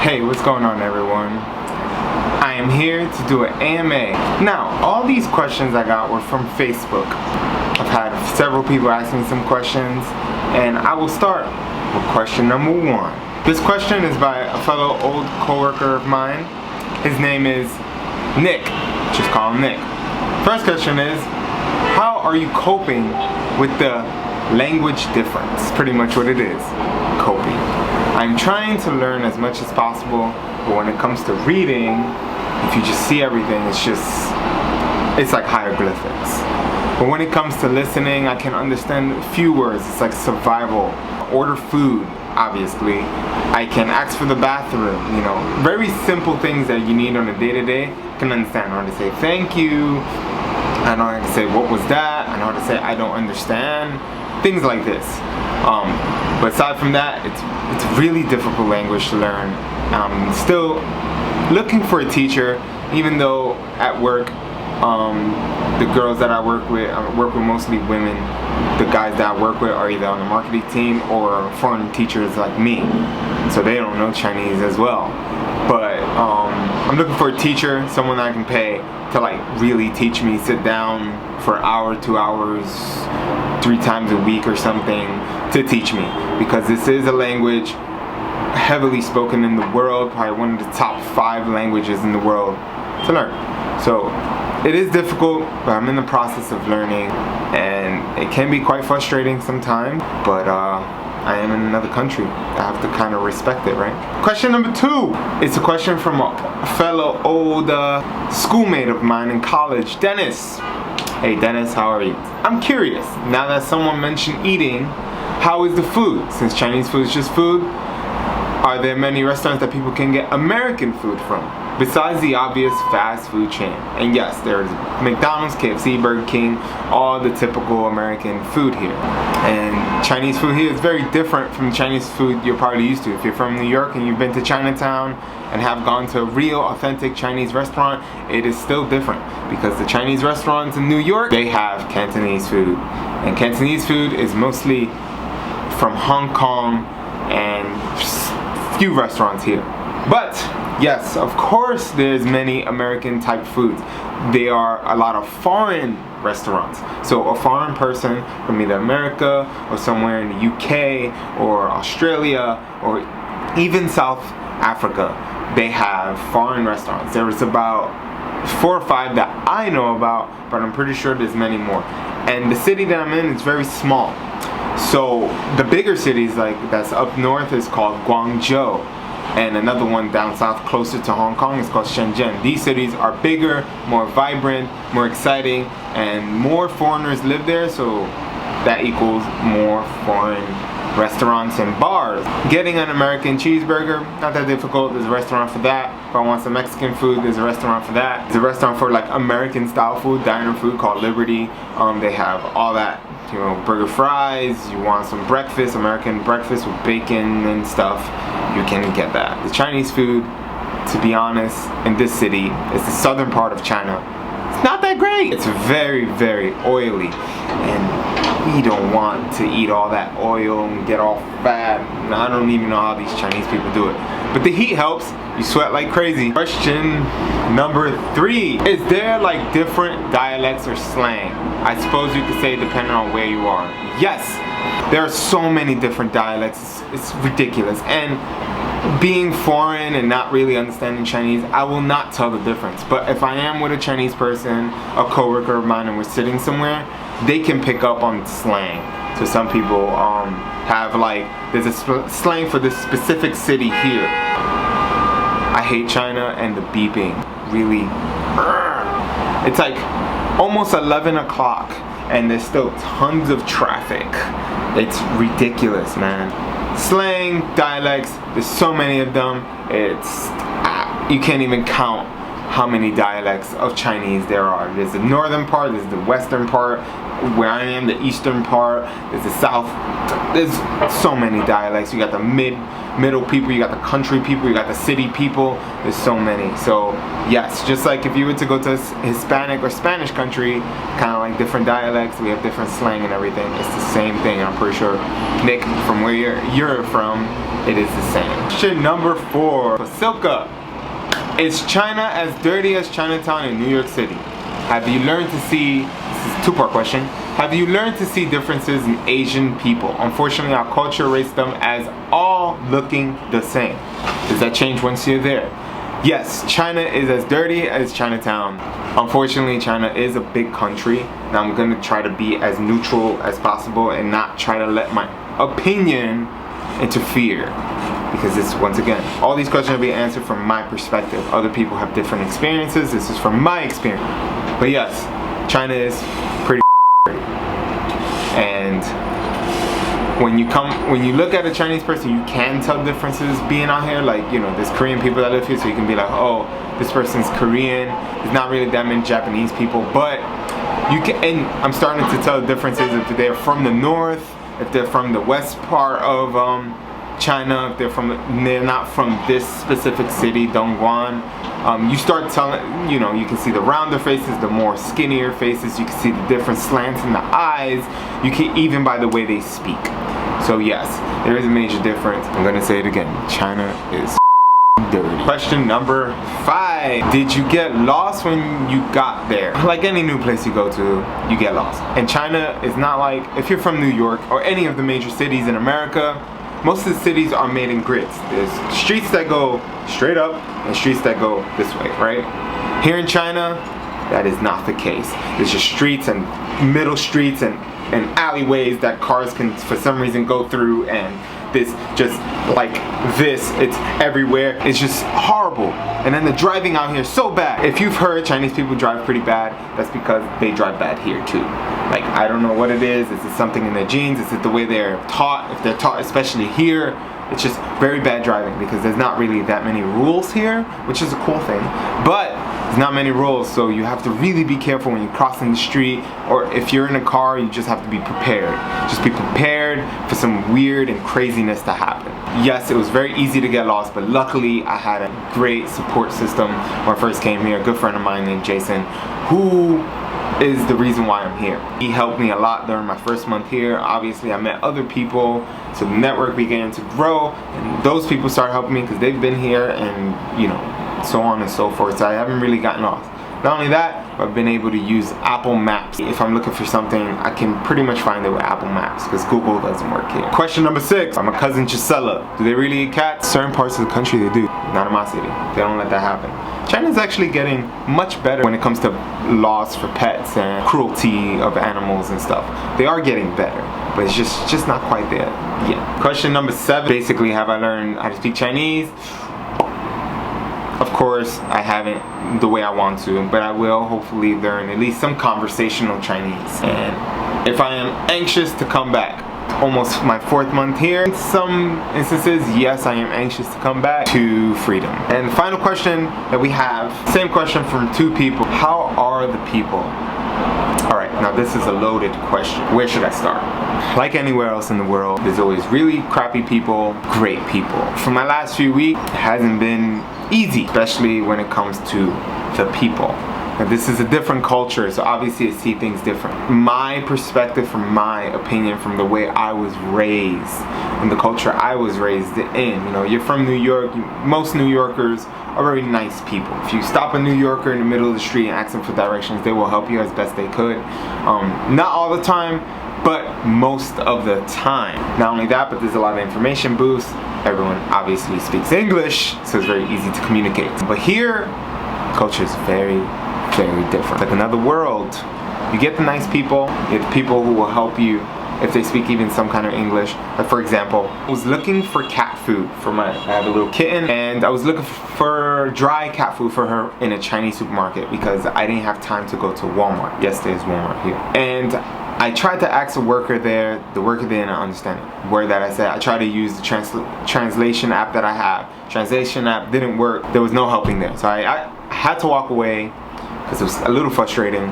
Hey, what's going on, everyone? I am here to do an AMA. Now, all these questions I got were from Facebook. I've had several people ask me some questions, and I will start with question number 1. This question is by a fellow old coworker of mine. His name is Nick. Just call him Nick. First question is, how are you coping with the language difference? Pretty much what it is, coping. I'm trying to learn as much as possible, but when it comes to reading, if you just see everything, it's like hieroglyphics. But when it comes to listening, I can understand a few words. It's like survival. Order food, obviously. I can ask for the bathroom, very simple things that you need on a day-to-day. I can understand. I know how to say thank you. I know how to say what was that. I know how to say I don't understand. Things like this. But aside from that, it's a really difficult language to learn. I'm still looking for a teacher, even though at work, the girls that I work with mostly women. The guys that I work with are either on the marketing team or foreign teachers like me, so they don't know Chinese as well. But I'm looking for a teacher, someone that I can pay to really teach me, sit down for an hour, 2 hours, 3 times a week or something to teach me, because this is a language heavily spoken in the world, probably one of the top 5 languages in the world to learn. So it is difficult, but I'm in the process of learning, and it can be quite frustrating sometimes, but I am in another country. I have to kind of respect it, right? Question number 2. It's a question from a fellow old schoolmate of mine in college, Dennis. Hey Dennis, how are you? I'm curious, now that someone mentioned eating, how is the food? Since Chinese food is just food, are there many restaurants that people can get American food from, besides the obvious fast food chain? And yes, there's McDonald's, KFC, Burger King, all the typical American food here. And Chinese food here is very different from Chinese food you're probably used to. If you're from New York and you've been to Chinatown and have gone to a real authentic Chinese restaurant, it is still different, because the Chinese restaurants in New York, they have Cantonese food. And Cantonese food is mostly from Hong Kong and few restaurants here. But yes, of course there's many American type foods. There are a lot of foreign restaurants. So a foreign person from either America or somewhere in the UK or Australia or even South Africa, they have foreign restaurants. There's about 4 or 5 that I know about, but I'm pretty sure there's many more. And the city that I'm in is very small. So the bigger cities that's up north is called Guangzhou, and another one down south closer to Hong Kong is called Shenzhen. These cities are bigger, more vibrant, more exciting, and more foreigners live there, so that equals more foreign restaurants and bars. Getting an American cheeseburger, not that difficult. There's a restaurant for that. If I want some Mexican food, there's a restaurant for that. There's a restaurant for American style food, diner food, called Liberty. They have all that. Burger fries, you want some breakfast, American breakfast with bacon and stuff, you can get that. The Chinese food, to be honest, in this city, it's the southern part of China. It's not that great. It's very, very oily, and we don't want to eat all that oil and get all fat. I don't even know how these Chinese people do it. But the heat helps. You sweat like crazy. Question number 3. Is there different dialects or slang? I suppose you could say depending on where you are. Yes, there are so many different dialects. It's ridiculous. And being foreign and not really understanding Chinese, I will not tell the difference. But if I am with a Chinese person, a coworker of mine, and we're sitting somewhere, they can pick up on slang. So some people have there's a slang for this specific city here. I hate China and the beeping. Really. It's almost 11 o'clock and there's still tons of traffic. It's ridiculous, man. Slang, dialects, there's so many of them. You can't even count how many dialects of Chinese there are. There's the northern part, there's the western part, where I am, the eastern part, there's the south. There's so many dialects. You got the middle people, you got the country people, you got the city people. There's so many. So yes, just like if you were to go to a Hispanic or Spanish country, kind of like different dialects, we have different slang and everything. It's the same thing. I'm pretty sure, Nick, from where you're from, it is the same. Question number 4. Silka, is China as dirty as Chinatown in New York City? Have you learned to see, this is a two-part question, have you learned to see differences in Asian people? Unfortunately, our culture rates them as all looking the same. Does that change once you're there? Yes, China is as dirty as Chinatown. Unfortunately, China is a big country. Now I'm gonna try to be as neutral as possible and not try to let my opinion interfere. Because it's, once again, all these questions will be answered from my perspective. Other people have different experiences. This is from my experience. But yes, China is pretty dirty. And when you look at a Chinese person, you can tell differences being out here. Like, you know, there's Korean people that live here, so you can be like, oh, this person's Korean. There's not really that many Japanese people, but you can, and I'm starting to tell the differences if they're from the north, if they're from the west part of China, if they're not from this specific city, Dongguan. You start telling, you know, you can see the rounder faces, the more skinnier faces, you can see the different slants in the eyes, you can even by the way they speak. So yes, there is a major difference. I'm gonna say it again, China is dirty. Question number 5. Did you get lost when you got there? Like any new place you go to, you get lost. And China is not like, if you're from New York or any of the major cities in America, most of the cities are made in grids. There's streets that go straight up and streets that go this way, right? Here in China, that is not the case. There's just streets and middle streets and alleyways that cars can for some reason go through, and this just like this, it's everywhere. It's just horrible. And then the driving out here is so bad. If you've heard Chinese people drive pretty bad, that's because they drive bad here too. Like, I don't know what it is. Is it something in their genes? Is it the way they're taught? If they're taught, especially here, it's just very bad driving because there's not really that many rules here, which is a cool thing. But there's not many rules, so you have to really be careful when you're crossing the street, or if you're in a car, you just have to be prepared. Just be prepared for some weird and craziness to happen. Yes, it was very easy to get lost, but luckily I had a great support system when I first came here. A good friend of mine named Jason, who is the reason why I'm here. He helped me a lot during my first month here. Obviously, I met other people, so the network began to grow, and those people started helping me because they've been here, and you know, so on and so forth. So I haven't really gotten lost. Not only that, I've been able to use Apple Maps. If I'm looking for something, I can pretty much find it with Apple Maps because Google doesn't work here. Question number 6. My cousin Gisela. Do they really eat cats? Certain parts of the country they do. Not in my city. They don't let that happen. China's actually getting much better when it comes to laws for pets and cruelty of animals and stuff. They are getting better, but it's just not quite there yet. Question number 7. Basically, have I learned how to speak Chinese? Of course, I haven't the way I want to, but I will hopefully learn at least some conversational Chinese. And if I am anxious to come back, almost my 4th month here, in some instances, yes, I am anxious to come back to freedom. And the final question that we have, same question from 2 people. How are the people? Alright, now this is a loaded question. Where should I start? Like anywhere else in the world, there's always really crappy people, great people. For my last few weeks, it hasn't been easy, especially when it comes to the people. Now, this is a different culture, so obviously I see things different. My perspective, from my opinion, from the way I was raised, and the culture I was raised in. You know, you're from New York, most New Yorkers are very nice people. If you stop a New Yorker in the middle of the street and ask them for directions, they will help you as best they could. Not all the time, but most of the time. Not only that, but there's a lot of information booths. Everyone obviously speaks English, so it's very easy to communicate. But here, culture is very, very different. Like another world. You get the nice people, you get the people who will help you if they speak even some kind of English. Like for example, I was looking for cat food for I have a little kitten, and I was looking for dry cat food for her in a Chinese supermarket because I didn't have time to go to Walmart. Yes, there's Walmart here. And I tried to ask a worker there, the worker didn't understand it. Word that I said, I tried to use the translation app that I have. Translation app didn't work, there was no helping there. So I had to walk away because it was a little frustrating.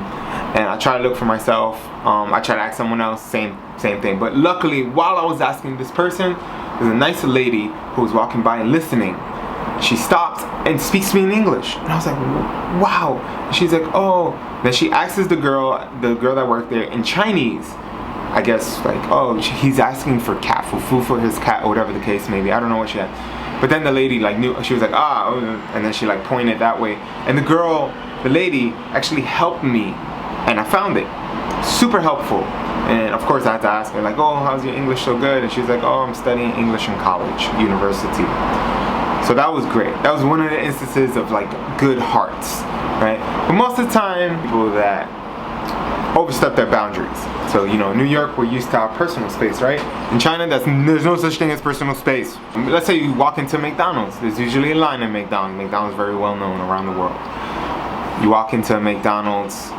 And I try to look for myself. I try to ask someone else, same thing. But luckily, while I was asking this person, there's a nice lady who was walking by and listening. She stopped and speaks to me in English, and I was like, wow. And she's like, oh. Then she asks the girl that worked there in Chinese. I guess like, oh, he's asking for cat food for his cat, or whatever the case may be. I don't know what she had. But then the lady like knew. She was like, ah, and then she like pointed that way. And the lady actually helped me, and I found it super helpful. And of course I had to ask her like, oh, how's your English so good? And she's like, oh, I'm studying English in college, university. So that was great. That was one of the instances of like good hearts, right? But most of the time, people that overstep their boundaries. So, you know, in New York, we're used to our personal space, right? In China, there's no such thing as personal space. Let's say you walk into McDonald's. There's usually a line at McDonald's. McDonald's is very well known around the world. You walk into a McDonald's,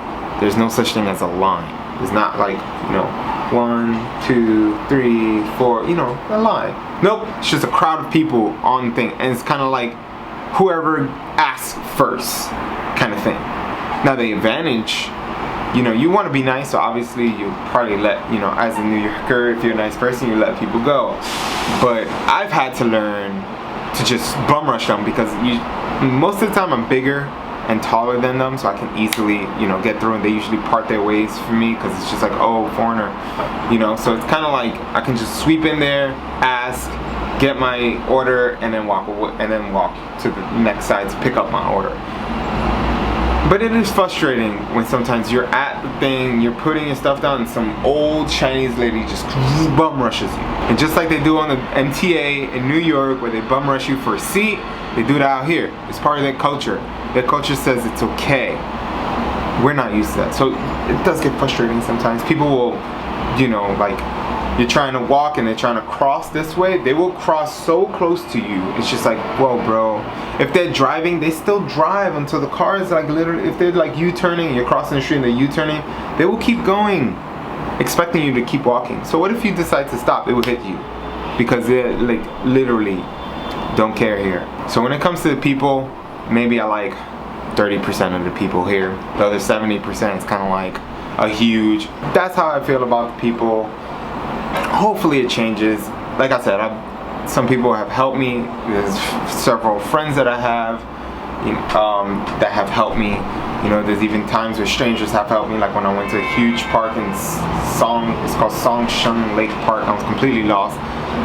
there's no such thing as a line. It's not like, you know, 1, 2, 3, 4, you know, a line. Nope, it's just a crowd of people on the thing, and it's kind of like whoever asks first kind of thing. Now the advantage, you know, you want to be nice, so obviously you probably let, you know, as a New Yorker, if you're a nice person, you let people go. But I've had to learn to just bum rush them, because most of the time I'm bigger and taller than them, so I can easily, you know, get through, and they usually part their ways for me, because it's just like, oh, foreigner, you know. So it's kind of like I can just sweep in there, ask, get my order, and then walk to the next side to pick up my order. But it is frustrating when sometimes you're at the thing, you're putting your stuff down, and some old Chinese lady just bum rushes you. And just like they do on the MTA in New York, where they bum rush you for a seat, they do that out here. It's part of their culture. Their culture says it's okay. We're not used to that. So it does get frustrating sometimes. People will, you know, like, you're trying to walk and they're trying to cross this way, they will cross so close to you. It's just like, whoa, bro. If they're driving, they still drive until the car is like literally, if they're like U-turning, you're crossing the street and they're U-turning, they will keep going, expecting you to keep walking. So what if you decide to stop? It will hit you, because they like literally don't care here. So when it comes to the people, maybe I like 30% of the people here. The other 70% is kind of like a huge, that's how I feel about the people. Hopefully it changes. Like I said, some people have helped me. There's several friends that I have, that have helped me. You know, there's even times where strangers have helped me, like when I went to a huge park in it's called Songshan Lake Park. I was completely lost,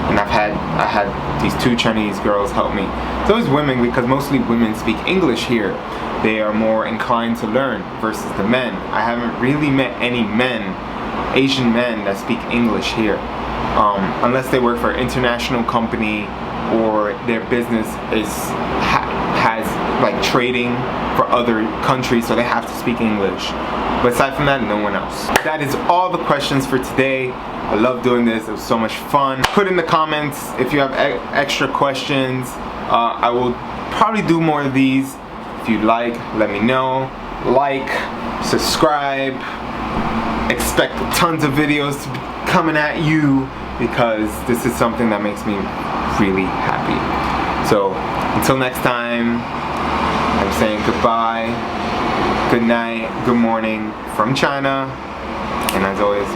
and I had these 2 Chinese girls help me. It's always women, because mostly women speak English here. They are more inclined to learn versus the men. I haven't really met any men, Asian men, that speak English here, unless they work for an international company, or their business has like trading for other countries, so they have to speak English. But aside from that, no one else. That is all the questions for today. I love doing this. It was so much fun. Put in the comments if you have extra questions. I will probably do more of these. If you'd like, let me know. Like, subscribe. Expect tons of videos to be coming at you, because this is something that makes me really happy. So until next time, I'm saying goodbye, good night, good morning from China, and as always,